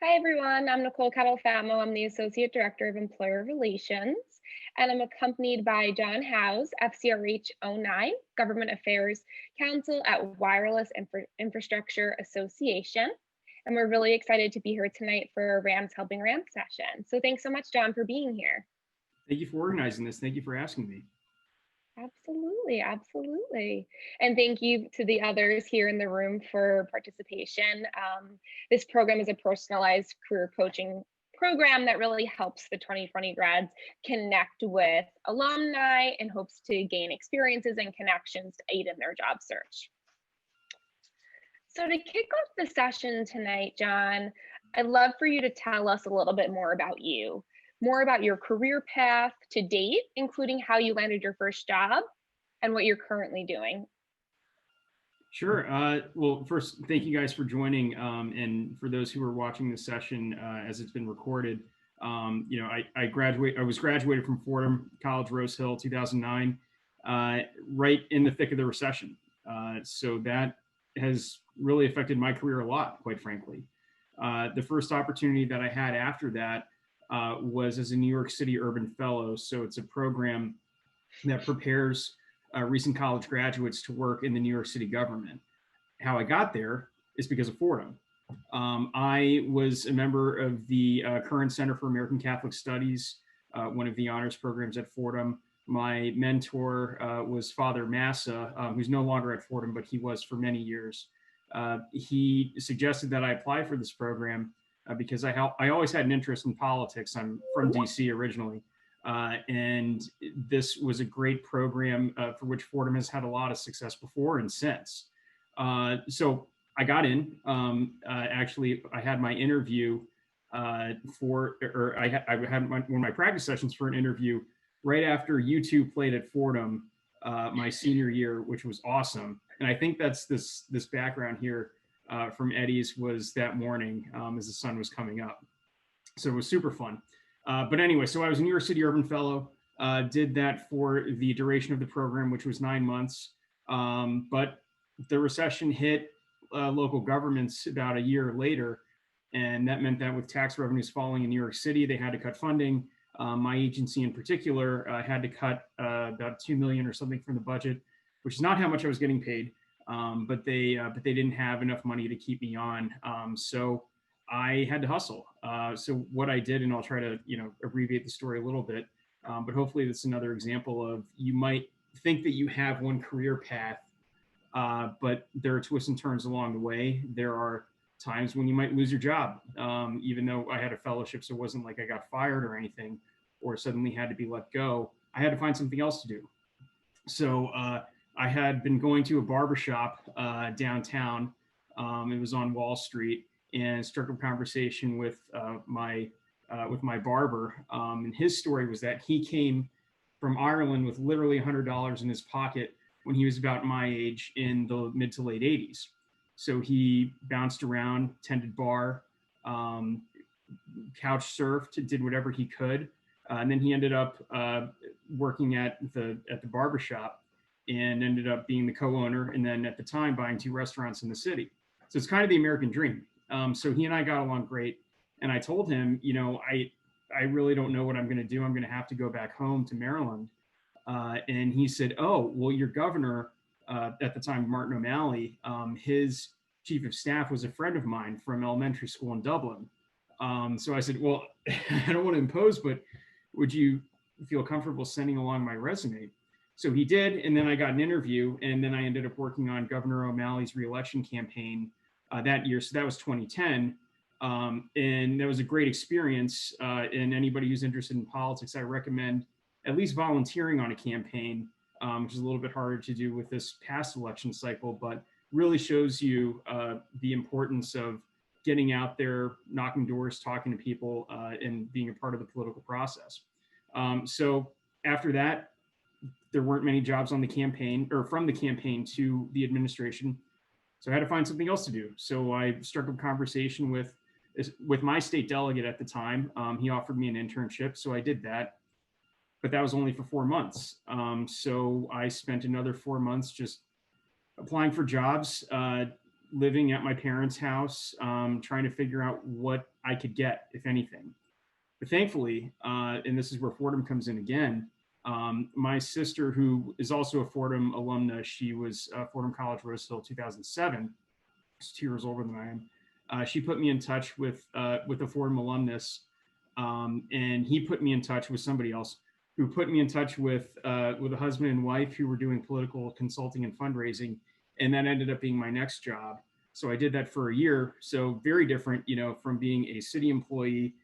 Hi, everyone. I'm Nicole Catalfamo. I'm the Associate Director of Employer Relations, and I'm accompanied by John Howes, FCRH 09, Government Affairs Counsel at Wireless Infrastructure Association. And we're really excited to be here tonight for Rams Helping Rams session. So thanks so much, John, for being here. Thank you for organizing this. Thank you for asking me. Absolutely, absolutely. And thank you to the others here in the room for participation. This program is a personalized career coaching program that really helps the 2020 grads connect with alumni in hopes to gain experiences and connections to aid in their job search. So to kick off the session tonight, John, I'd love for you to tell us a little bit more about you. More about your career path to date, including how you landed your first job and what you're currently doing. Sure. Well, first, thank you guys for joining. And for those who are watching this session as it's been recorded, I was graduated from Fordham College, Rose Hill, 2009, right in the thick of the recession. So that has really affected my career a lot, quite frankly. The first opportunity that I had after that was as a New York City Urban Fellow. So it's a program that prepares recent college graduates to work in the New York City government. How I got there is because of Fordham. I was a member of the current Center for American Catholic Studies, one of the honors programs at Fordham. My mentor was Father Massa, who's no longer at Fordham, but he was for many years. He suggested that I apply for this program because I always had an interest in politics. I'm from DC originally, and this was a great program for which Fordham has had a lot of success before and since. So I got in. Actually, I had my interview I had one of my practice sessions for an interview right after U2 played at Fordham my senior year, which was awesome. And I think that's this background here from Eddie's was that morning as the sun was coming up. So it was super fun. But anyway, so I was a New York City Urban Fellow, did that for the duration of the program, which was 9 months. But the recession hit local governments about a year later. And that meant that with tax revenues falling in New York City, they had to cut funding. My agency in particular had to cut about $2 million or something from the budget, which is not how much I was getting paid. But they didn't have enough money to keep me on. So I had to hustle. So what I did, and I'll try to abbreviate the story a little bit, but hopefully that's another example of you might think that you have one career path, but there are twists and turns along the way. There are times when you might lose your job, even though I had a fellowship, so it wasn't like I got fired or anything, or suddenly had to be let go. I had to find something else to do. So I had been going to a barbershop downtown. It was on Wall Street, and struck up a conversation with my barber. And his story was that he came from Ireland with literally $100 in his pocket when he was about my age in the mid to late 80s. So he bounced around, tended bar, couch surfed, did whatever he could. And then he ended up working at the barbershop and ended up being the co-owner, and then at the time buying 2 restaurants in the city. So it's kind of the American dream. So he and I got along great. And I told him, I really don't know what I'm going to do. I'm going to have to go back home to Maryland. And he said, oh, well, your governor at the time, Martin O'Malley, his chief of staff was a friend of mine from elementary school in Dublin. So I said, well, I don't want to impose, but would you feel comfortable sending along my resume? So he did, and then I got an interview, and then I ended up working on Governor O'Malley's reelection campaign that year. So that was 2010, and that was a great experience. And anybody who's interested in politics, I recommend at least volunteering on a campaign, which is a little bit harder to do with this past election cycle, but really shows you the importance of getting out there, knocking doors, talking to people, and being a part of the political process. So after that, there weren't many jobs on the campaign or from the campaign to the administration. So I had to find something else to do. So I struck up a conversation with my state delegate at the time. He offered me an internship, so I did that. But that was only for 4 months. So I spent another 4 months just applying for jobs, living at my parents' house, trying to figure out what I could get, if anything. But thankfully, and this is where Fordham comes in again, my sister, who is also a Fordham alumna, she was Fordham College Rose Hill 2007, she's 2 years older than I am. She put me in touch with a Fordham alumnus, and he put me in touch with somebody else who put me in touch with a husband and wife who were doing political consulting and fundraising, and that ended up being my next job. So I did that for a year. So very different, from being a city employee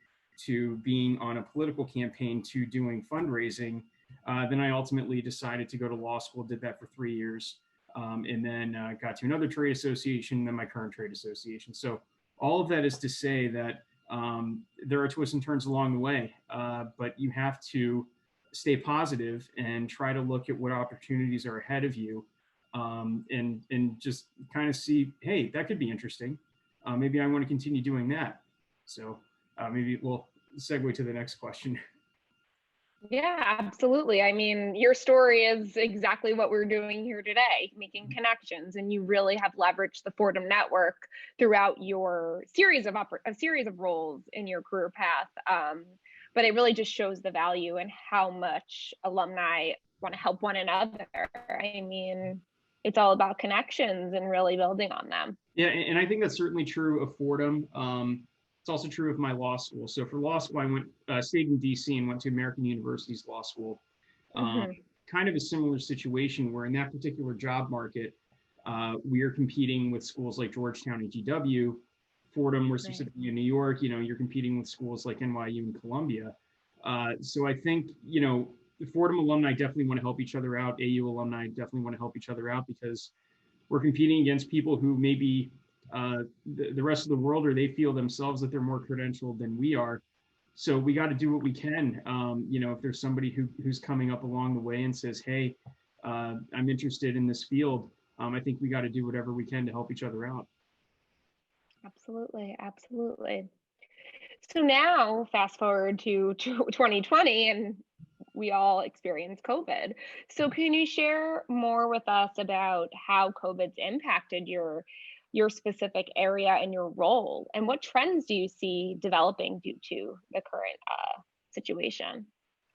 to being on a political campaign to doing fundraising. Then I ultimately decided to go to law school, did that for 3 years, and then got to another trade association, then my current trade association. So all of that is to say that there are twists and turns along the way, but you have to stay positive and try to look at what opportunities are ahead of you, and just kind of see, hey, that could be interesting. Maybe I want to continue doing that. So maybe we'll segue to the next question. Yeah, absolutely. I mean, your story is exactly what we're doing here today, making connections, and you really have leveraged the Fordham network throughout your series of roles in your career path. But it really just shows the value and how much alumni want to help one another. I mean, it's all about connections and really building on them. Yeah, and I think that's certainly true of Fordham. It's also true of my law school. So for law school, I stayed in DC and went to American University's law school. Kind of a similar situation where in that particular job market, we are competing with schools like Georgetown and GW. Fordham, we're specifically in New York, you're competing with schools like NYU and Columbia. So I think, the Fordham alumni definitely want to help each other out. AU alumni definitely want to help each other out because we're competing against people who maybe the rest of the world, or they feel themselves that they're more credentialed than we are. So we got to do what we can. If there's somebody who's coming up along the way and says, hey, I'm interested in this field, I think we got to do whatever we can to help each other out. Absolutely. Absolutely. So now fast forward to 2020 and we all experienced COVID. So can you share more with us about how COVID's impacted your specific area and your role, and what trends do you see developing due to the current situation?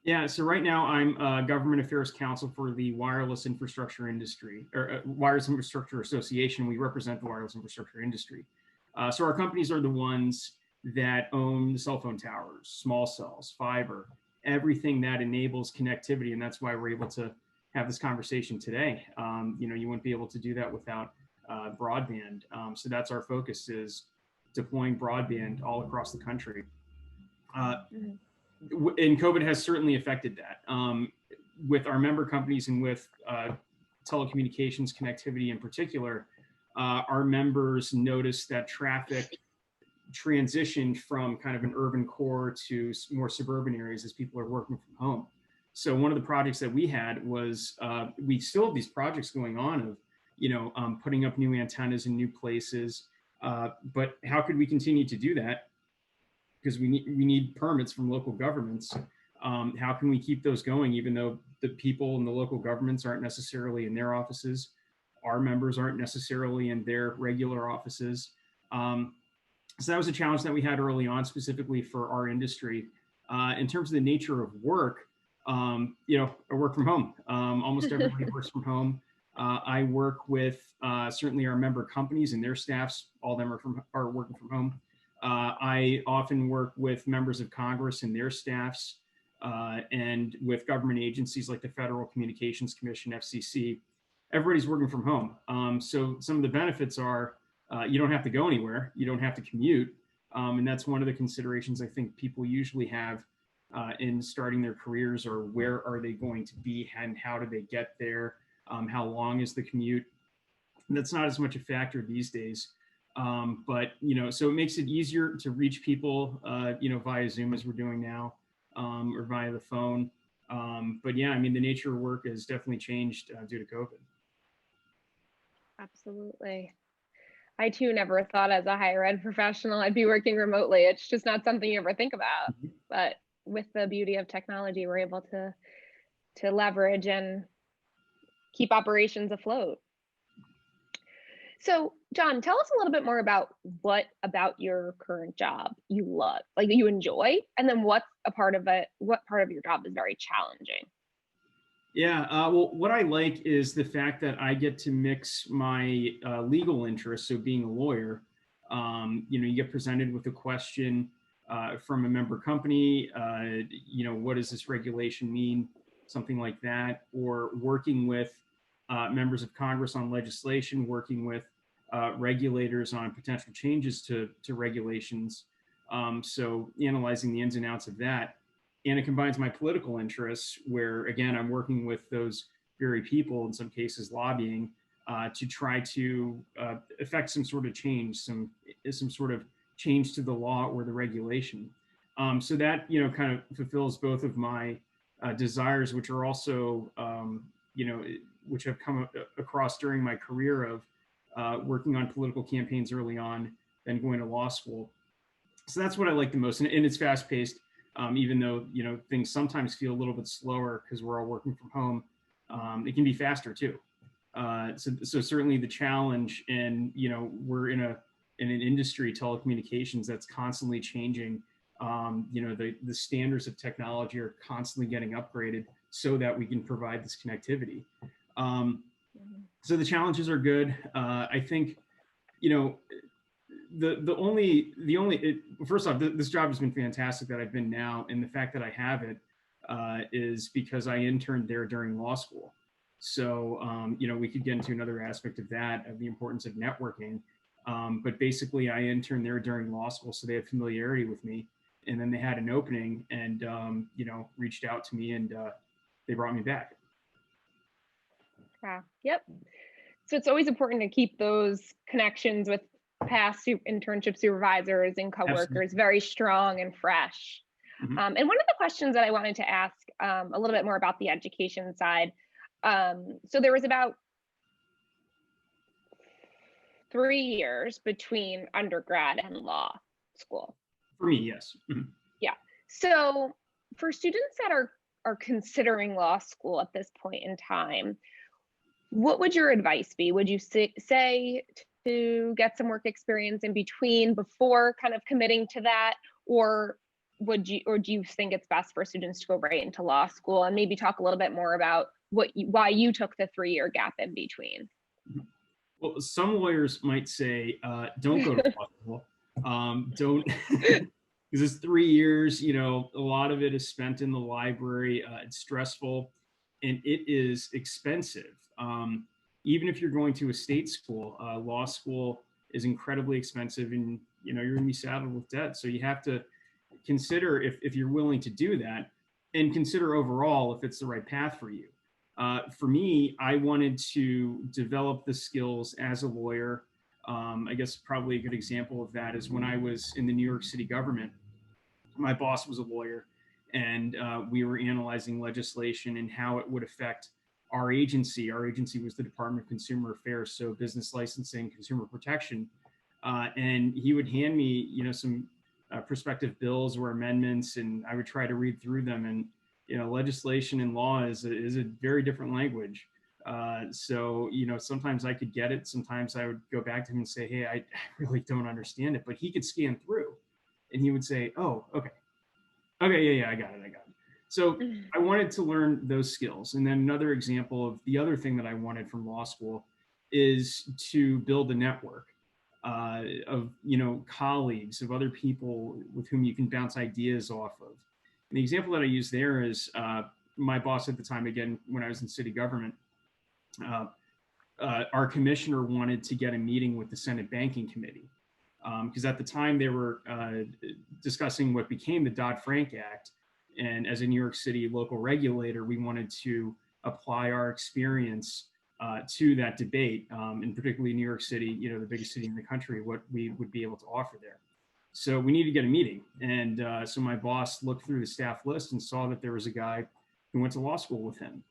Yeah, so right now I'm Government Affairs Counsel for the wireless infrastructure industry, or Wireless Infrastructure Association. We represent the wireless infrastructure industry. So our companies are the ones that own the cell phone towers, small cells, fiber, everything that enables connectivity. And that's why we're able to have this conversation today. You wouldn't be able to do that without broadband. So that's our focus, is deploying broadband all across the country. And COVID has certainly affected that. With our member companies and with telecommunications connectivity in particular, our members noticed that traffic transitioned from kind of an urban core to more suburban areas as people are working from home. So one of the projects that we had was, we still have these projects going on of, putting up new antennas in new places. But how could we continue to do that? Because we need permits from local governments. How can we keep those going, even though the people in the local governments aren't necessarily in their offices? Our members aren't necessarily in their regular offices. So that was a challenge that we had early on, specifically for our industry. In terms of the nature of work, I work from home. Almost everybody works from home. I work with certainly our member companies and their staffs. All of them are working from home. I often work with members of Congress and their staffs, and with government agencies like the Federal Communications Commission, FCC. Everybody's working from home. So some of the benefits are you don't have to go anywhere. You don't have to commute. And that's one of the considerations I think people usually have in starting their careers, or where are they going to be and how do they get there? How long is the commute? And that's not as much a factor these days. But, so it makes it easier to reach people, via Zoom as we're doing now, or via the phone. But yeah, I mean, the nature of work has definitely changed due to COVID. Absolutely. I too never thought as a higher ed professional I'd be working remotely. It's just not something you ever think about. But with the beauty of technology, we're able to leverage and keep operations afloat. So, John, tell us a little bit more about what about your current job you love, like you enjoy, and then what's a part of it, what part of your job is very challenging? Yeah, well, what I like is the fact that I get to mix my legal interests. So being a lawyer, you get presented with a question from a member company. What does this regulation mean? Something like that, or working with members of Congress on legislation, working with regulators on potential changes to regulations. So analyzing the ins and outs of that. And it combines my political interests, where again, I'm working with those very people, in some cases lobbying, to try to affect some sort of change, some sort of change to the law or the regulation. So that kind of fulfills both of my desires, which are also which have come across during my career of working on political campaigns early on, then going to law school. So that's what I like the most, and it's fast paced. Even though things sometimes feel a little bit slower because we're all working from home, it can be faster too. So certainly the challenge, and we're in an industry, telecommunications, that's constantly changing. The standards of technology are constantly getting upgraded so that we can provide this connectivity. So the challenges are good. I think first off, this job has been fantastic that I've been now, and the fact that I have it is because I interned there during law school. So we could get into another aspect of that, of the importance of networking, but basically I interned there during law school, so they had familiarity with me, and then they had an opening, and reached out to me, and they brought me back. Yep. So it's always important to keep those connections with past internship supervisors and coworkers Absolutely. very strong and fresh. Mm-hmm. And one of the questions that I wanted to ask a little bit more about the education side. So there was about 3 years between undergrad and law school. For me, yes. Mm-hmm. Yeah. So for students that are considering law school at this point in time, what would your advice be? Would you say to get some work experience in between before kind of committing to that, or do you think it's best for students to go right into law school, and maybe talk a little bit more about why you took the 3-year gap in between? Well, some lawyers might say, don't go to law school. Don't, because it's 3 years, a lot of it is spent in the library. It's stressful, and it is expensive. Even if you're going to a state school, law school is incredibly expensive, and you're going to be saddled with debt. So you have to consider if you're willing to do that, and consider overall if it's the right path for you. For me, I wanted to develop the skills as a lawyer. I guess probably a good example of that is when I was in the New York City government. My boss was a lawyer, and we were analyzing legislation and how it would affect our agency. Our agency was the Department of Consumer Affairs, so business licensing, consumer protection. And he would hand me, some prospective bills or amendments, and I would try to read through them. And legislation and law is a very different language. So sometimes I could get it. Sometimes I would go back to him and say, hey, I really don't understand it. But he could scan through, and he would say, oh, okay, yeah, I got it. So I wanted to learn those skills. And then another example of the other thing that I wanted from law school is to build a network of colleagues, of other people with whom you can bounce ideas off of. And the example that I use there is my boss at the time, again, when I was in city government, our commissioner wanted to get a meeting with the Senate Banking Committee, because at the time they were discussing what became the Dodd-Frank Act. And as a New York City local regulator, we wanted to apply our experience to that debate, and particularly New York City, the biggest city in the country, what we would be able to offer there. So we needed to get a meeting. And so my boss looked through the staff list and saw that there was a guy who went to law school with him.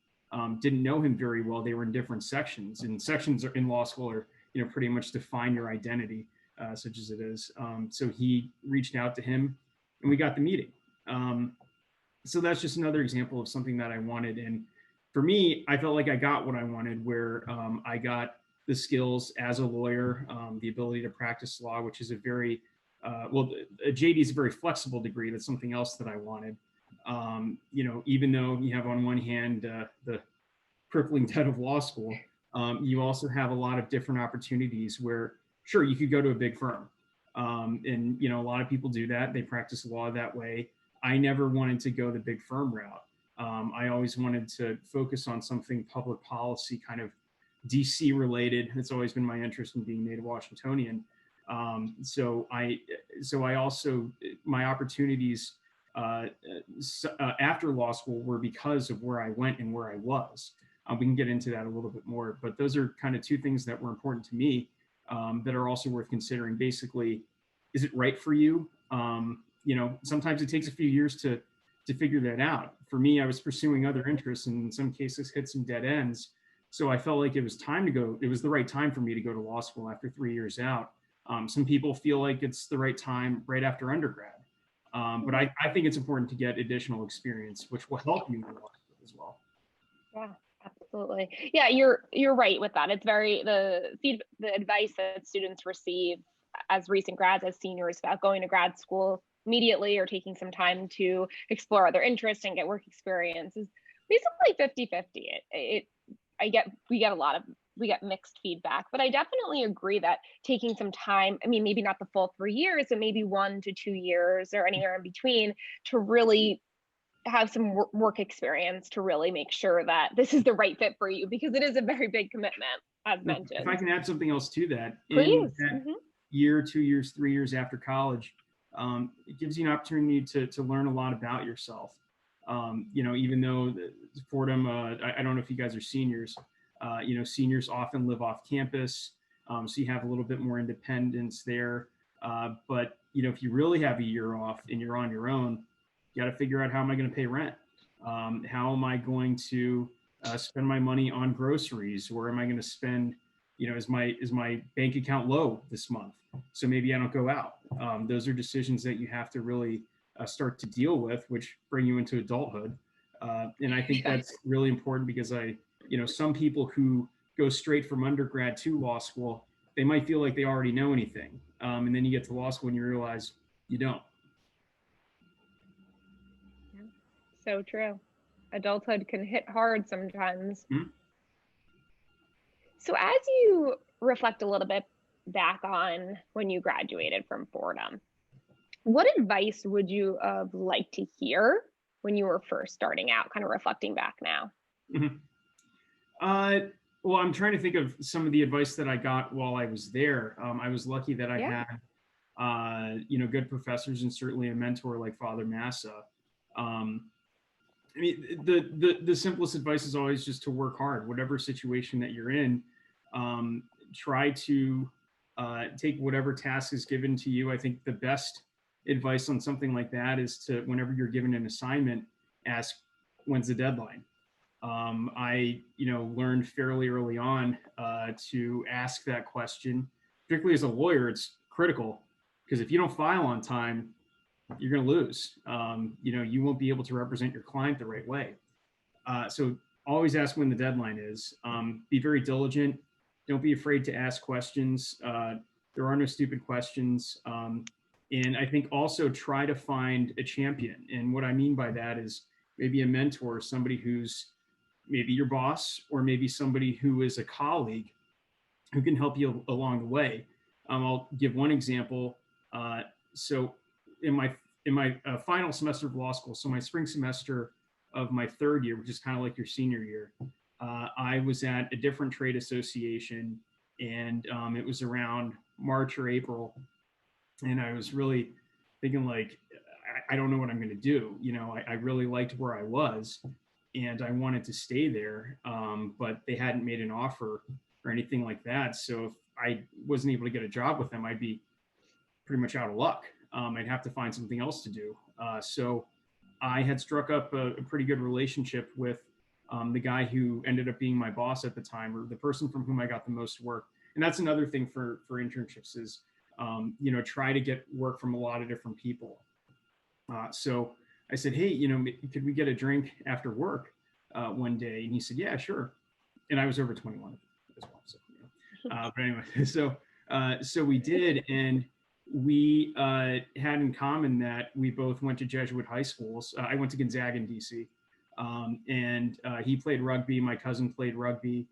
Didn't know him very well. They were in different sections, and sections in law school are, pretty much define your identity, such as it is. So he reached out to him, and we got the meeting. So that's just another example of something that I wanted. And for me, I felt like I got what I wanted, where I got the skills as a lawyer, the ability to practice law, which is a very, well, a JD is a very flexible degree. That's something else that I wanted. Even though you have on one hand the crippling debt of law school, you also have a lot of different opportunities where, sure, you could go to a big firm. And, a lot of people do that. They practice law that way. I never wanted to go the big firm route. I always wanted to focus on something public policy, kind of DC related. It's always been my interest in being native Washingtonian. So I also, my opportunities after law school were because of where I went and where I was. We can get into that a little bit more, but those are kind of two things that were important to me that are also worth considering. Basically, is it right for you? Sometimes it takes a few years to figure that out. For me, I was pursuing other interests and in some cases hit some dead ends. So I felt like it was time to go. It was the right time for me to go to law school after 3 years out. Some people feel like it's the right time right after undergrad. But I think it's important to get additional experience, which will help you in law school as well. Yeah, absolutely. Yeah, you're right with that. It's the advice that students receive as recent grads, as seniors, about going to grad school immediately or taking some time to explore other interests and get work experience is basically 50-50. We get mixed feedback, but I definitely agree that taking some time, maybe not the full 3 years, but maybe 1 to 2 years or anywhere in between to really have some work experience to really make sure that this is the right fit for you, because it is a very big commitment, as mentioned. If I can add something else to that, please. In that year, 2 years, 3 years after college, it gives you an opportunity to learn a lot about yourself. Even though Fordham, I don't know if you guys are seniors, seniors often live off campus, so you have a little bit more independence there. But if you really have a year off and you're on your own, you got to figure out, how am I going to pay rent? How am I going to spend my money on groceries? Or am I going to spend, is my bank account low this month? So maybe I don't go out. Those are decisions that you have to really start to deal with, which bring you into adulthood. And I think that's really important, because some people who go straight from undergrad to law school, they might feel like they already know anything. And then you get to law school and you realize you don't. So true. Adulthood can hit hard sometimes. Mm-hmm. So as you reflect a little bit back on when you graduated from Fordham, what advice would you have liked to hear when you were first starting out, kind of reflecting back now? Mm-hmm. Well, I'm trying to think of some of the advice that I got while I was there. I was lucky that I had, good professors and certainly a mentor like Father Massa. The simplest advice is always just to work hard, whatever situation that you're in. Try to take whatever task is given to you. I think the best advice on something like that is to, whenever you're given an assignment, ask, when's the deadline? I learned fairly early on to ask that question. Particularly as a lawyer, it's critical, because if you don't file on time, you're going to lose. You won't be able to represent your client the right way. So always ask when the deadline is. Be very diligent. Don't be afraid to ask questions. There are no stupid questions. And I think also try to find a champion. And what I mean by that is maybe a mentor, somebody who's maybe your boss, or maybe somebody who is a colleague who can help you along the way. I'll give one example. So in my final semester of law school, so my spring semester of my third year, which is kind of like your senior year, I was at a different trade association, and it was around March or April, and I was really thinking, like, I don't know what I'm going to do. I really liked where I was, and I wanted to stay there, but they hadn't made an offer or anything like that. So if I wasn't able to get a job with them, I'd be pretty much out of luck. I'd have to find something else to do. So I had struck up a pretty good relationship with the guy who ended up being my boss at the time, or the person from whom I got the most work. And that's another thing for internships is, try to get work from a lot of different people. So I said, hey, could we get a drink after work one day? And he said, yeah, sure. And I was over 21 as well. So, But anyway, so we did, and we had in common that we both went to Jesuit high schools. I went to Gonzaga in DC, and he played rugby. My cousin played rugby.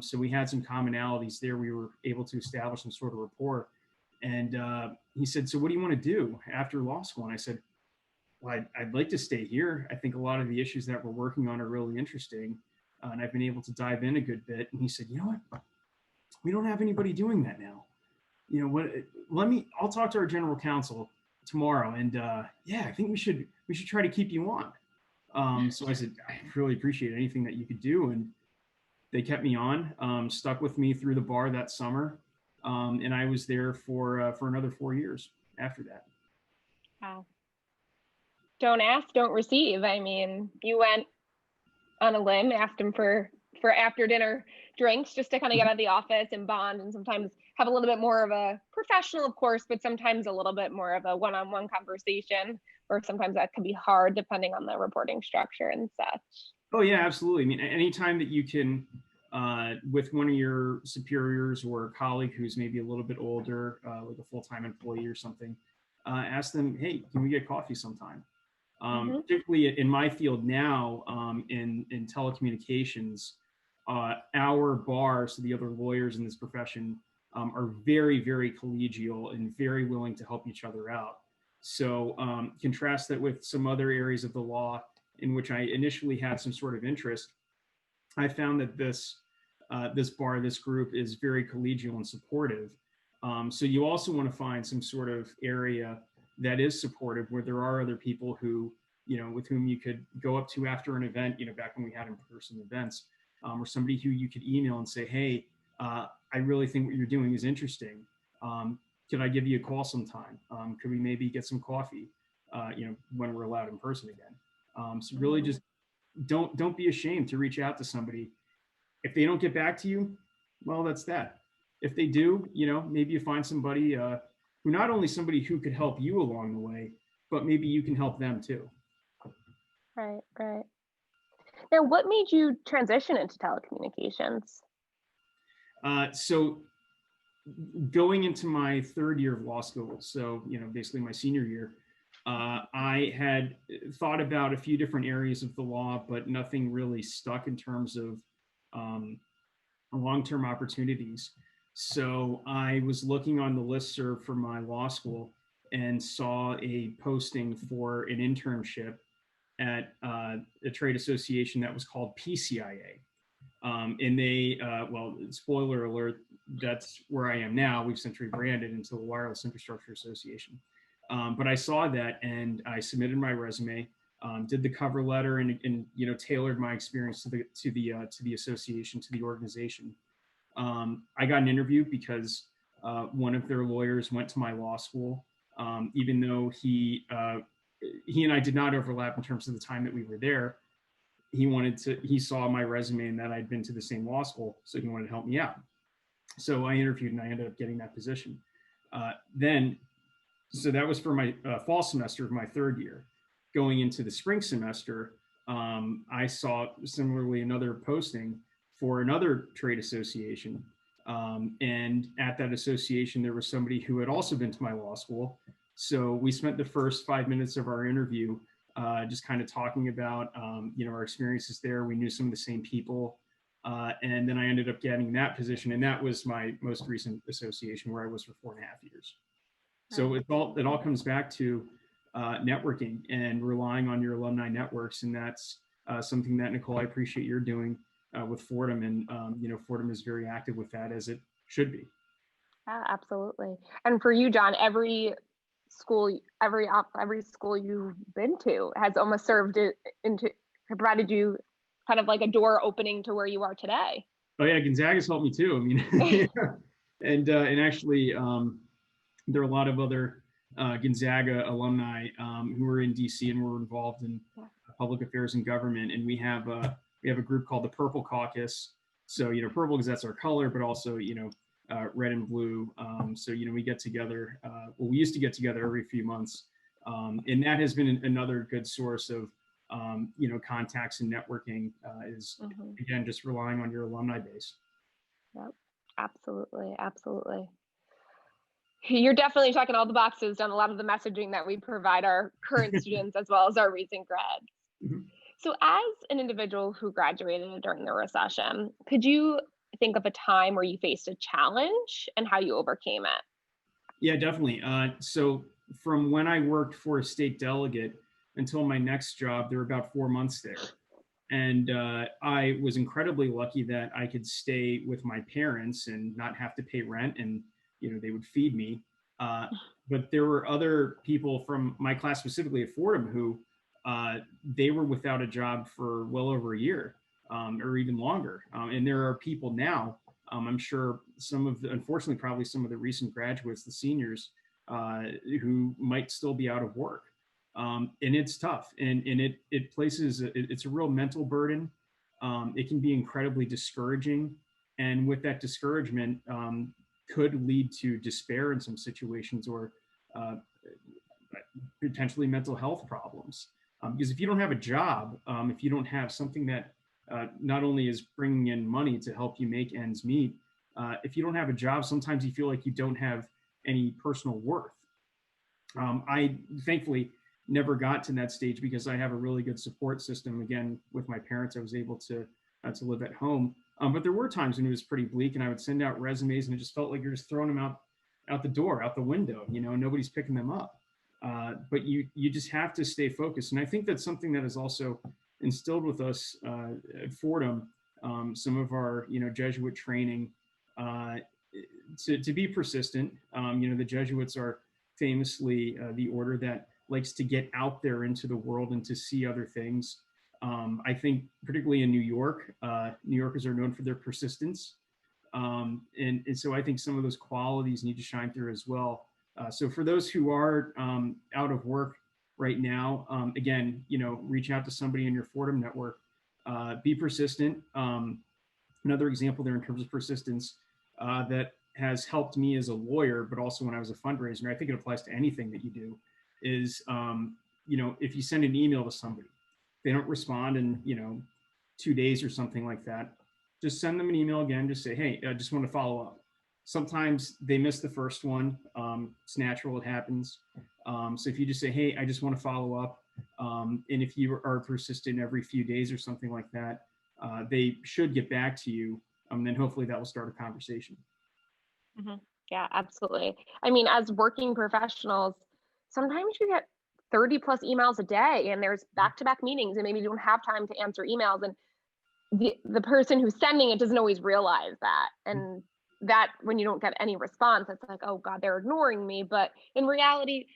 So we had some commonalities there. We were able to establish some sort of rapport. And he said, "So what do you want to do after law school?" And I said, "Well, I'd like to stay here. I think a lot of the issues that we're working on are really interesting, and I've been able to dive in a good bit." And he said, "You know what? We don't have anybody doing that now. You know what? I'll talk to our general counsel tomorrow, and yeah, I think we should try to keep you on." So I said, "I really appreciate anything that you could do," and they kept me on, stuck with me through the bar that summer, and I was there for another 4 years after that. Wow. Don't ask, don't receive. I mean, you went on a limb, asked him for after dinner drinks just to kind of get out of the office and bond, and sometimes have a little bit more of a professional, of course, but sometimes a little bit more of a one-on-one conversation, or sometimes that can be hard depending on the reporting structure and such. Oh yeah, absolutely. I mean, anytime that you can, with one of your superiors or a colleague who's maybe a little bit older, like a full-time employee or something, ask them, "Hey, can we get coffee sometime?" Particularly in my field now, in telecommunications, our bar, so the other lawyers in this profession, are very, very collegial and very willing to help each other out. So contrast that with some other areas of the law in which I initially had some sort of interest. I found that this bar, this group, is very collegial and supportive. So you also want to find some sort of area that is supportive, where there are other people who, with whom you could go up to after an event, back when we had in-person events, or somebody who you could email and say, "Hey, I really think what you're doing is interesting. Could I give you a call sometime? Could we maybe get some coffee, when we're allowed in person again?" So really just don't be ashamed to reach out to somebody. If they don't get back to you, well, that's that. If they do, maybe you find somebody who not only somebody who could help you along the way, but maybe you can help them too. Right. Now, what made you transition into telecommunications? So going into my third year of law school, so basically my senior year, I had thought about a few different areas of the law, but nothing really stuck in terms of long-term opportunities. So I was looking on the listserv for my law school and saw a posting for an internship at a trade association that was called PCIA. And they, well, spoiler alert, that's where I am now. We've since rebranded into the Wireless Infrastructure Association. But I saw that and I submitted my resume, did the cover letter, and tailored my experience to the association, to the organization. I got an interview because one of their lawyers went to my law school, even though he and I did not overlap in terms of the time that we were there. He saw my resume and that I'd been to the same law school, so he wanted to help me out. So I interviewed and I ended up getting that position. So that was for my fall semester of my third year. Going into the spring semester, I saw similarly another posting for another trade association. And at that association, there was somebody who had also been to my law school. So we spent the first 5 minutes of our interview just kind of talking about our experiences there. We knew some of the same people. And then I ended up getting that position. And that was my most recent association, where I was for 4.5 years. So it all comes back to networking and relying on your alumni networks. And that's something that, Nicole, I appreciate you're doing with Fordham. And, Fordham is very active with that, as it should be. Yeah, absolutely. And for you, John, every school you've been to has almost provided you kind of like a door opening to where you are today. Oh yeah, Gonzaga's helped me too. I mean, and actually, there are a lot of other Gonzaga alumni who are in DC and were involved in public affairs and government. And we have a group called the Purple Caucus. So purple because that's our color, but also red and blue. So we get together. We used to get together every few months, and that has been another good source of contacts and networking. Is again just relying on your alumni base. Yep. Absolutely, absolutely. You're definitely checking all the boxes on a lot of the messaging that we provide our current students as well as our recent grads. Mhm. So, as an individual who graduated during the recession, could you think of a time where you faced a challenge and how you overcame it? Yeah, definitely. So from when I worked for a state delegate until my next job, there were about 4 months there. And I was incredibly lucky that I could stay with my parents and not have to pay rent, and they would feed me. Uh, but there were other people from my class, specifically at Fordham, who they were without a job for well over a year, or even longer. And there are people now. I'm sure unfortunately, probably some of the recent graduates, the seniors, who might still be out of work. And it's tough, and it places it's a real mental burden. It can be incredibly discouraging, and with that discouragement, could lead to despair in some situations, or uh, potentially mental health problems. Because if you don't have a job, if you don't have something that not only is bringing in money to help you make ends meet, if you don't have a job, sometimes you feel like you don't have any personal worth. I thankfully never got to that stage because I have a really good support system. Again, with my parents, I was able to live at home. But there were times when it was pretty bleak, and I would send out resumes, and it just felt like you're just throwing them out the door, out the window. Nobody's picking them up. But you just have to stay focused, and I think that's something that is also instilled with us at Fordham. Some of our Jesuit training, uh, to be persistent. The Jesuits are famously the order that likes to get out there into the world and to see other things. I think particularly in New York, New Yorkers are known for their persistence. And so I think some of those qualities need to shine through as well. So for those who are out of work right now, again, reach out to somebody in your Fordham network. Be persistent. Another example there in terms of persistence that has helped me as a lawyer, but also when I was a fundraiser, and I think it applies to anything that you do, is if you send an email to somebody, they don't respond in 2 days or something like that, just send them an email again. Just say, hey, I just want to follow up. Sometimes they miss the first one. It's natural, it happens. So if you just say, hey, I just want to follow up, and if you are persistent every few days or something like that, they should get back to you. Then hopefully that will start a conversation. Mhm. Yeah, absolutely. I mean, as working professionals, sometimes you get 30 plus emails a day and there's back-to-back meetings and maybe you don't have time to answer emails, and the person who's sending it doesn't always realize that. And that when you don't get any response, it's like, oh God, they're ignoring me. But in reality,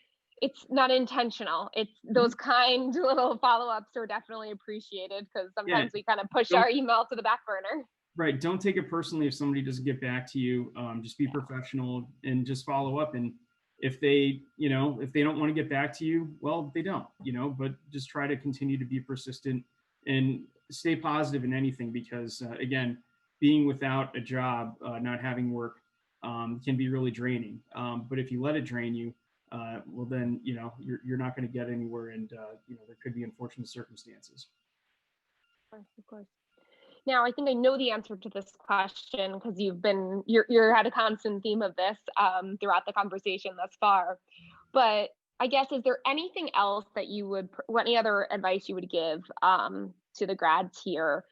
it's not intentional. It's those kind little follow-ups are definitely appreciated because Yeah, sometimes we kind of push don't our email to the back burner. right. Don't take it personally if somebody doesn't get back to you. Just be Yeah. professional and just follow up. And if they don't want to get back to you, well, they don't. But just try to continue to be persistent and stay positive in anything, because again, being without a job, not having work, can be really draining. But if you let it drain you, well, then you're not going to get anywhere, and there could be unfortunate circumstances. Of course. Now, I think I know the answer to this question because you're had a constant theme of this throughout the conversation thus far. But I guess, is there anything else that any other advice you would give to the grads here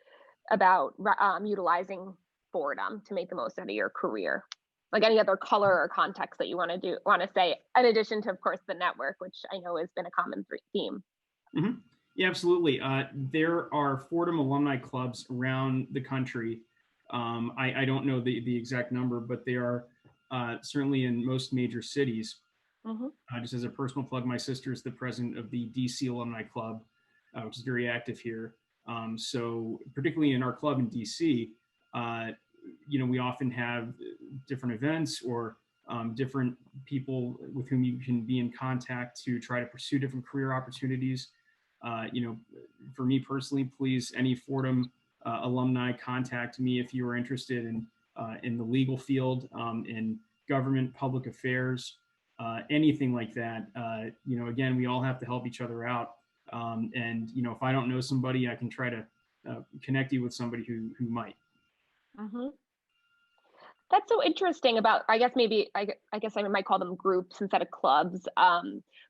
about utilizing boredom to make the most out of your career? Like any other color or context that you want to say, in addition to, of course, the network, which I know has been a common theme. Mm-hmm. Yeah, absolutely. There are Fordham alumni clubs around the country. I don't know the exact number, but they are certainly in most major cities. Mm-hmm. Just as a personal plug, my sister is the president of the DC Alumni Club, which is very active here. So particularly in our club in DC, we often have different events or different people with whom you can be in contact to try to pursue different career opportunities. For me personally, please, any Fordham alumni, contact me if you are interested in the legal field, in government, public affairs, anything like that. Again, we all have to help each other out. And if I don't know somebody, I can try to connect you with somebody who might. Mm-hmm. That's so interesting about, I guess maybe, I guess I might call them groups instead of clubs.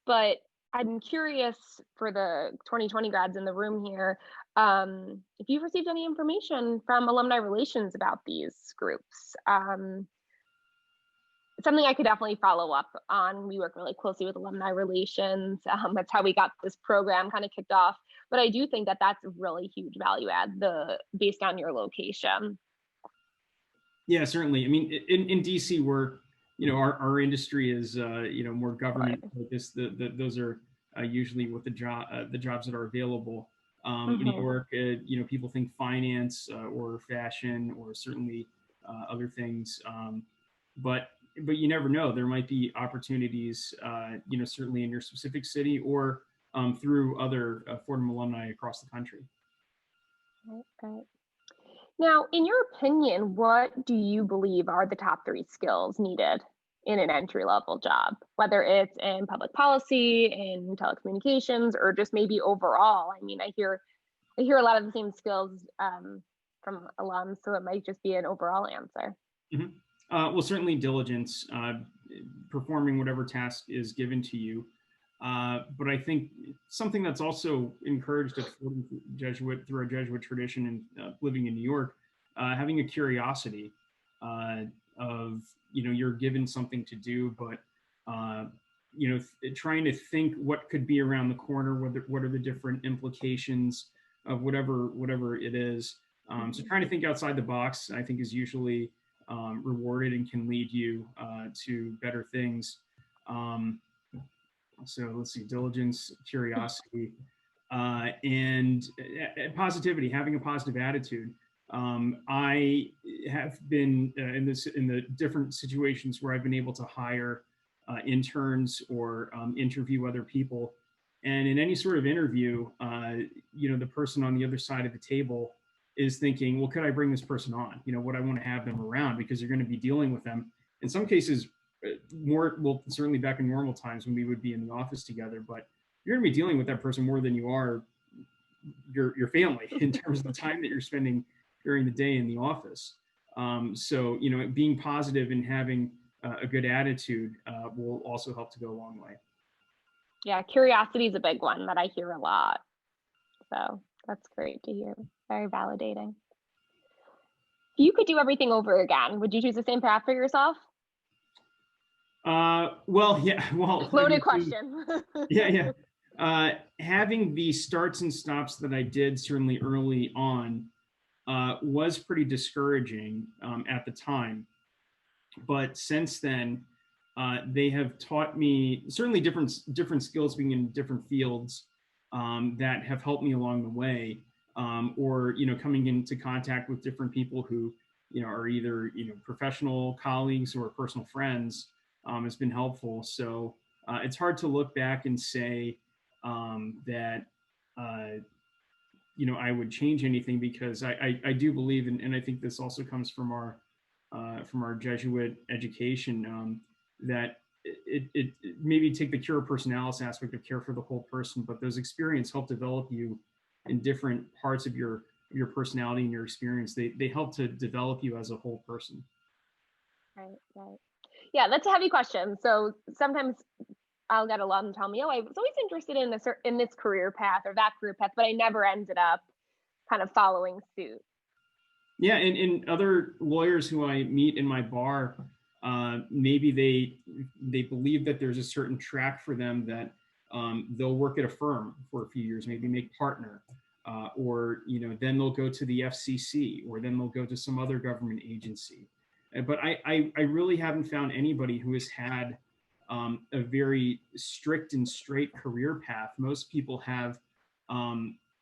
But I'm curious for the 2020 grads in the room here, if you've received any information from alumni relations about these groups. Something I could definitely follow up on. We work really closely with alumni relations. That's how we got this program kind of kicked off. But I do think that that's a really huge value add, based on your location. Yeah, certainly. I mean, in DC, we're, our industry is, more government focused. Those are usually what the jobs that are available. New York, people think finance or fashion or certainly other things. But you never know. There might be opportunities, certainly in your specific city or through other Fordham alumni across the country. Right. Now, in your opinion, what do you believe are the top 3 skills needed in an entry-level job, whether it's in public policy, in telecommunications, or just maybe overall? I mean, I hear a lot of the same skills from alums, so it might just be an overall answer. Mm-hmm. Well, certainly diligence, performing whatever task is given to you. But I think something that's also encouraged at Fordham through our Jesuit tradition and living in New York, having a curiosity of, you're given something to do, but, trying to think what could be around the corner, what are the different implications of whatever it is. So trying to think outside the box, I think, is usually rewarded and can lead you to better things. So let's see, diligence, curiosity, and positivity, having a positive attitude. I have been in the different situations where I've been able to hire interns or interview other people. And in any sort of interview, the person on the other side of the table is thinking, well, could I bring this person on? Would I want to have them around, because you're going to be dealing with them. In some cases, certainly back in normal times when we would be in the office together, but you're going to be dealing with that person more than you are your family in terms of the time that you're spending during the day in the office. So, being positive and having a good attitude will also help to go a long way. Yeah, curiosity is a big one that I hear a lot. So that's great to hear. Very validating. If you could do everything over again, would you choose the same path for yourself? Well, yeah. Well, loaded question. Yeah. Having the starts and stops that I did certainly early on was pretty discouraging at the time. But since then, they have taught me certainly different skills, being in different fields that have helped me along the way. Or coming into contact with different people who are either professional colleagues or personal friends has been helpful. So it's hard to look back and say that I would change anything, because I do believe, and I think this also comes from our Jesuit education, that it maybe take the cure personalis aspect of care for the whole person, but those experiences help develop you in different parts of your personality and your experience. They help to develop you as a whole person. Right. Yeah, that's a heavy question. So sometimes I'll get alum tell me, oh, I was always interested in this career path or that career path, but I never ended up kind of following suit. Yeah, and other lawyers who I meet in my bar, maybe they believe that there's a certain track for them, that they'll work at a firm for a few years, maybe make partner, or then they'll go to the FCC, or then they'll go to some other government agency. But I really haven't found anybody who has had a very strict and straight career path. Most people have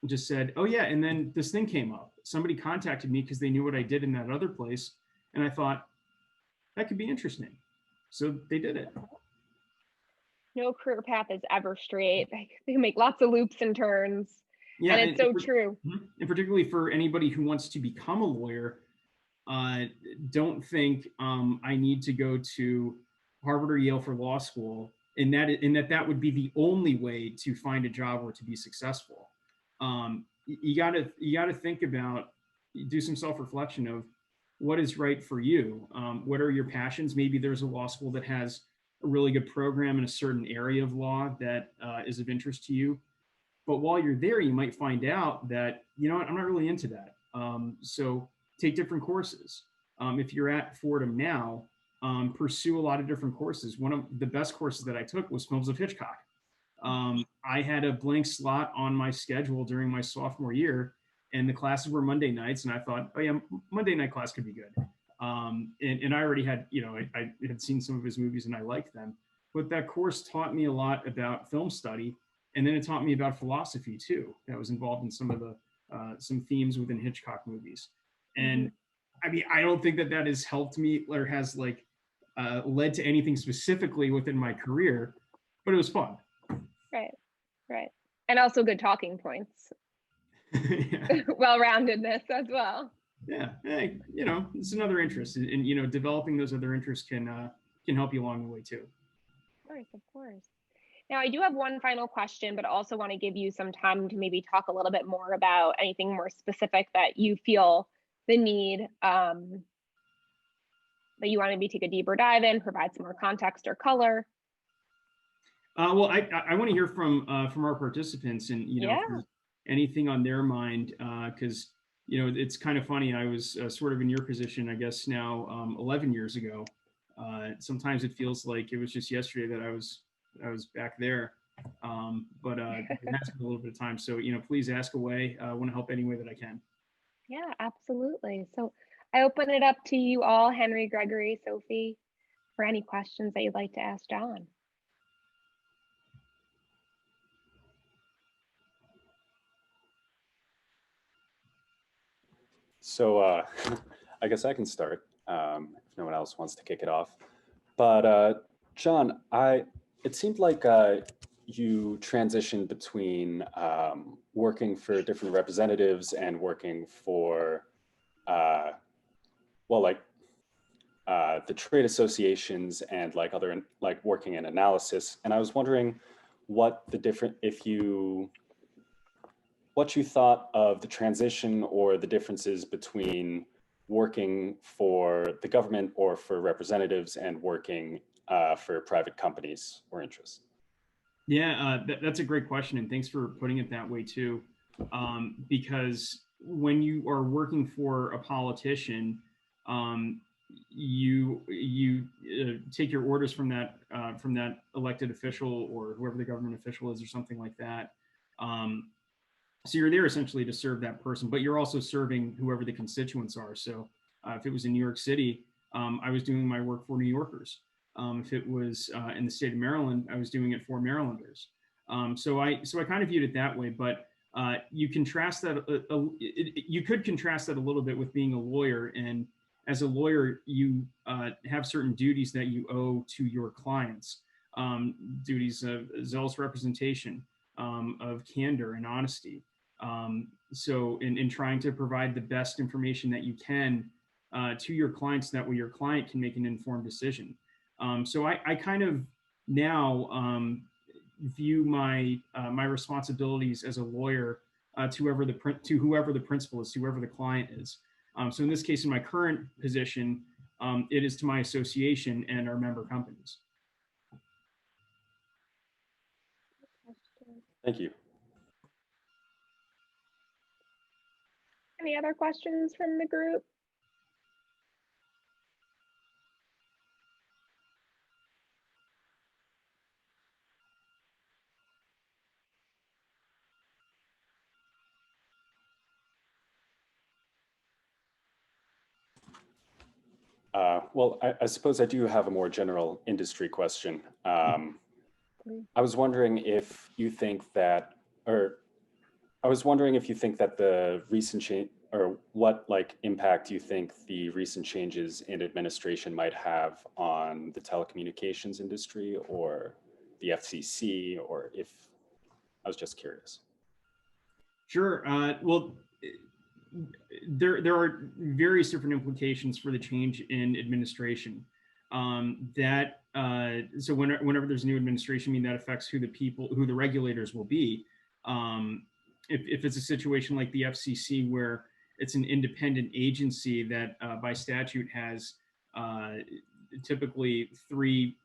just said, oh yeah, and then this thing came up. Somebody contacted me because they knew what I did in that other place, and I thought that could be interesting. So they did it. No career path is ever straight. They make lots of loops and turns. Yeah, and it's so true. And particularly for anybody who wants to become a lawyer, don't think I need to go to Harvard or Yale for law school, and that would be the only way to find a job or to be successful. You gotta think about, do some self-reflection of, what is right for you. What are your passions? Maybe there's a law school that has a really good program in a certain area of law that is of interest to you. But while you're there, you might find out that, you know what, I'm not really into that. So take different courses. If you're at Fordham now, pursue a lot of different courses. One of the best courses that I took was Films of Hitchcock. I had a blank slot on my schedule during my sophomore year, and the classes were Monday nights, and I thought, oh yeah, Monday night class could be good. And I already had, you know, I had seen some of his movies and I liked them. But that course taught me a lot about film study, and then it taught me about philosophy too. That was involved in some of the some themes within Hitchcock movies. And I mean, I don't think that that has helped me or has like led to anything specifically within my career, but it was fun. Right, right. And also good talking points. Yeah. Well-roundedness as well. Yeah, hey, you know, it's another interest, and you know, developing those other interests can help you along the way too. Of course, of course. Now, I do have one final question, but also want to give you some time to maybe talk a little bit more about anything more specific that you feel the need, that you want to maybe take a deeper dive in, provide some more context or color. Well, I want to hear from our participants, and you know, if there's anything on their mind, because you know, it's kind of funny. I was sort of in your position, I guess now 11 years ago. Sometimes it feels like it was just yesterday that I was back there, but it has been a little bit of time. So you know, please ask away. I want to help any way that I can. Yeah, absolutely. So I open it up to you all, Henry, Gregory, Sophie, for any questions that you'd like to ask John. So I guess I can start if no one else wants to kick it off. But John, it seemed like you transitioned between working for different representatives and working for, well, like the trade associations and like other, like working in analysis. And I was wondering what the different, what you thought of the transition or the differences between working for the government or for representatives and working for private companies or interests. Yeah, that's a great question, and thanks for putting it that way too. Because when you are working for a politician, you take your orders from that elected official or whoever the government official is or something like that. So you're there essentially to serve that person, but you're also serving whoever the constituents are. So if it was in New York City, I was doing my work for New Yorkers. If it was in the state of Maryland, I was doing it for Marylanders. So I kind of viewed it that way. But you contrast that. You could contrast that a little bit with being a lawyer. And as a lawyer, you have certain duties that you owe to your clients. Duties of zealous representation, of candor and honesty. So in trying to provide the best information that you can to your clients, that way your client can make an informed decision. So I kind of now view my my responsibilities as a lawyer to whoever the principal is, to whoever the client is. So in this case, in my current position, it is to my association and our member companies. Thank you. Any other questions from the group? Well, I suppose I do have a more general industry question. I was wondering if you think that, the recent change, or what like impact you think the recent changes in administration might have on the telecommunications industry or the FCC, or if, I was just curious. Sure. Well, there are various different implications for the change in administration. So whenever there's a new administration, I mean, that affects who the regulators will be. If it's a situation like the FCC where it's an independent agency that by statute has typically 3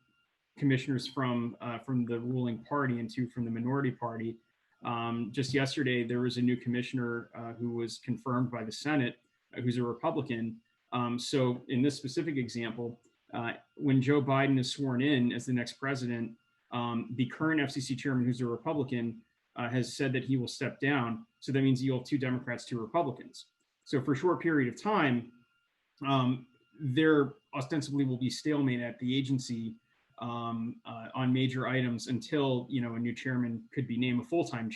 commissioners from the ruling party and 2 from the minority party. Just yesterday, there was a new commissioner who was confirmed by the Senate, who's a Republican. So in this specific example, when Joe Biden is sworn in as the next president, the current FCC chairman, who's a Republican, has said that he will step down. So that means you'll have 2 Democrats, 2 Republicans. So for a short period of time, there ostensibly will be stalemate at the agency on major items until a new chairman could be named, a full-time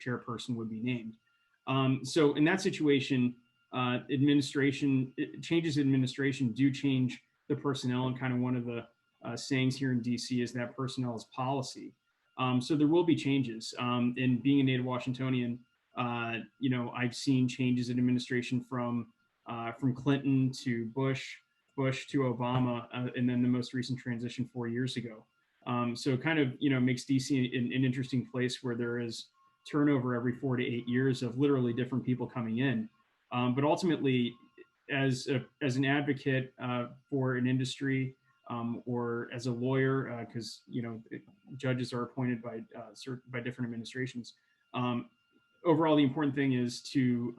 chairperson would be named. So in that situation, changes in administration do change the personnel, and kind of one of the sayings here in DC is that personnel is policy. So there will be changes. And being a native Washingtonian, I've seen changes in administration from Clinton to Bush to Obama, and then the most recent transition 4 years ago. So it kind of, makes DC an interesting place where there is turnover every 4 to 8 years of literally different people coming in. But ultimately, as an advocate for an industry, or as a lawyer, because judges are appointed by different administrations. Overall, the important thing is to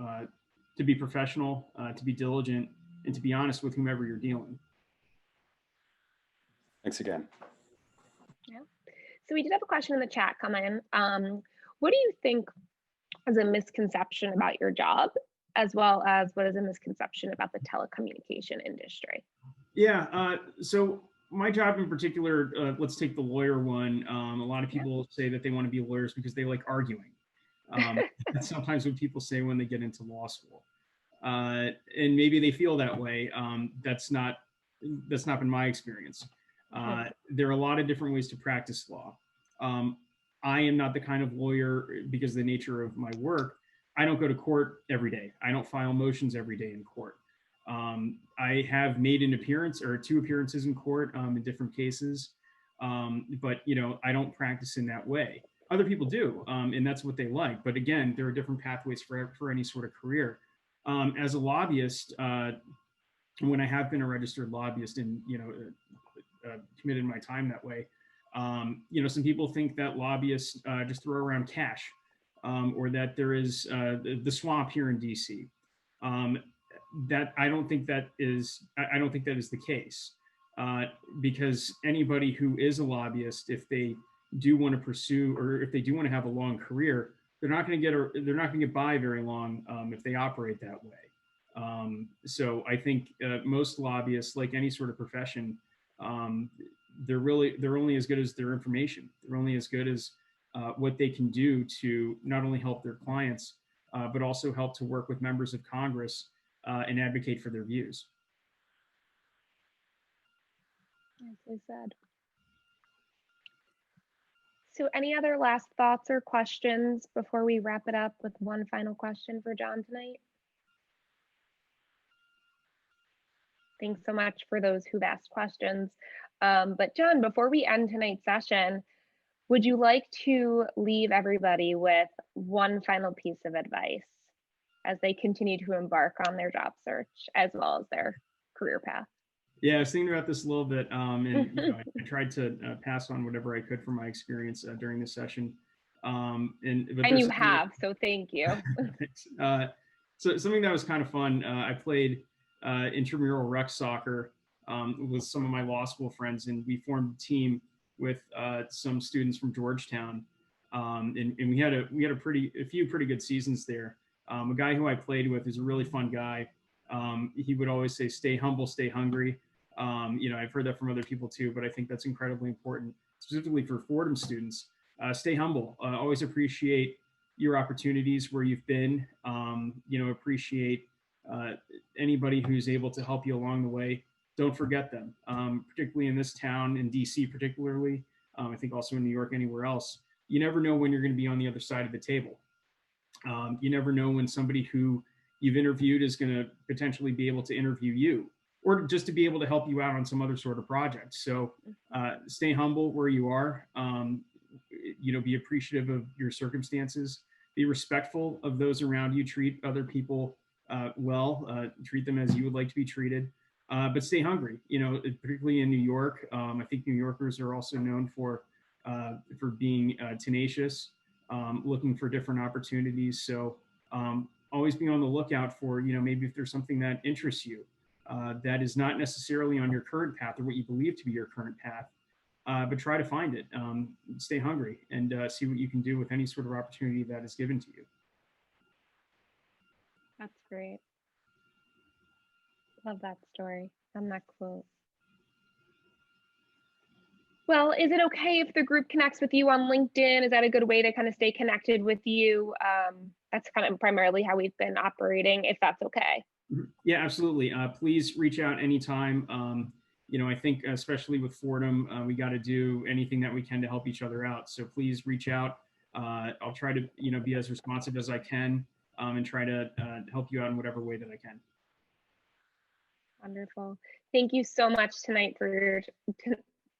be professional, to be diligent, and to be honest with whomever you're dealing. Thanks again. Yeah. So we did have a question in the chat come in. What do you think is a misconception about your job, as well as what is a misconception about the telecommunication industry? Yeah, so my job in particular, let's take the lawyer one. A lot of people say that they want to be lawyers because they like arguing. That's sometimes what people say when they get into law school. And maybe they feel that way. That's not been my experience. There are a lot of different ways to practice law. I am not the kind of lawyer, because of the nature of my work, I don't go to court every day. I don't file motions every day in court. I have made an appearance or 2 appearances in court in different cases, but I don't practice in that way. Other people do, and that's what they like. But again, there are different pathways for any sort of career. As a lobbyist, when I have been a registered lobbyist and committed my time that way, some people think that lobbyists just throw around cash, or that there is the swamp here in DC. That I don't think that is the case, because anybody who is a lobbyist, if they do want to pursue, or if they do want to have a long career, they're not going to get by very long if they operate that way. So I think most lobbyists, like any sort of profession, they're only as good as their information. They're only as good as what they can do to not only help their clients, but also help to work with members of Congress and advocate for their views. Nicely said. So any other last thoughts or questions before we wrap it up with one final question for John tonight? Thanks so much for those who've asked questions. But John, before we end tonight's session, would you like to leave everybody with one final piece of advice as they continue to embark on their job search as well as their career path? Yeah, I was thinking about this a little bit, and I tried to pass on whatever I could from my experience during this session. And you have, so thank you. So something that was kind of fun, I played intramural rec soccer with some of my law school friends, and we formed a team with some students from Georgetown, and we had a few pretty good seasons there. A guy who I played with is a really fun guy. He would always say, "Stay humble, stay hungry." I've heard that from other people too, but I think that's incredibly important, specifically for Fordham students. Stay humble. Always appreciate your opportunities where you've been. Appreciate anybody who's able to help you along the way. Don't forget them, particularly in this town, in DC particularly. I think also in New York, anywhere else. You never know when you're going to be on the other side of the table. You never know when somebody who you've interviewed is going to potentially be able to interview you, or just to be able to help you out on some other sort of project. So stay humble where you are. Be appreciative of your circumstances. Be respectful of those around you. Treat other people well, treat them as you would like to be treated, but stay hungry. You know, particularly in New York. I think New Yorkers are also known for being tenacious, looking for different opportunities. So always be on the lookout for, you know, maybe if there's something that interests you that is not necessarily on your current path or what you believe to be your current path, but try to find it. Stay hungry and see what you can do with any sort of opportunity that is given to you. That's great. Love that story and that quote. Well, is it okay if the group connects with you on LinkedIn? Is that a good way to kind of stay connected with you? That's kind of primarily how we've been operating, if that's okay. Yeah, absolutely. Please reach out anytime. You know, I think especially with Fordham, we got to do anything that we can to help each other out. So please reach out. I'll try to, you know, be as responsive as I can and try to help you out in whatever way that I can. Wonderful. Thank you so much tonight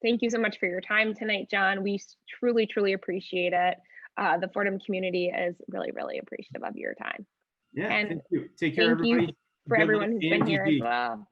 thank you so much for your time tonight, John. We truly, truly appreciate it. The Fordham community is really, really appreciative of your time. Yeah, and thank you. Take care, everybody. Thank you for everyone who's been here as well.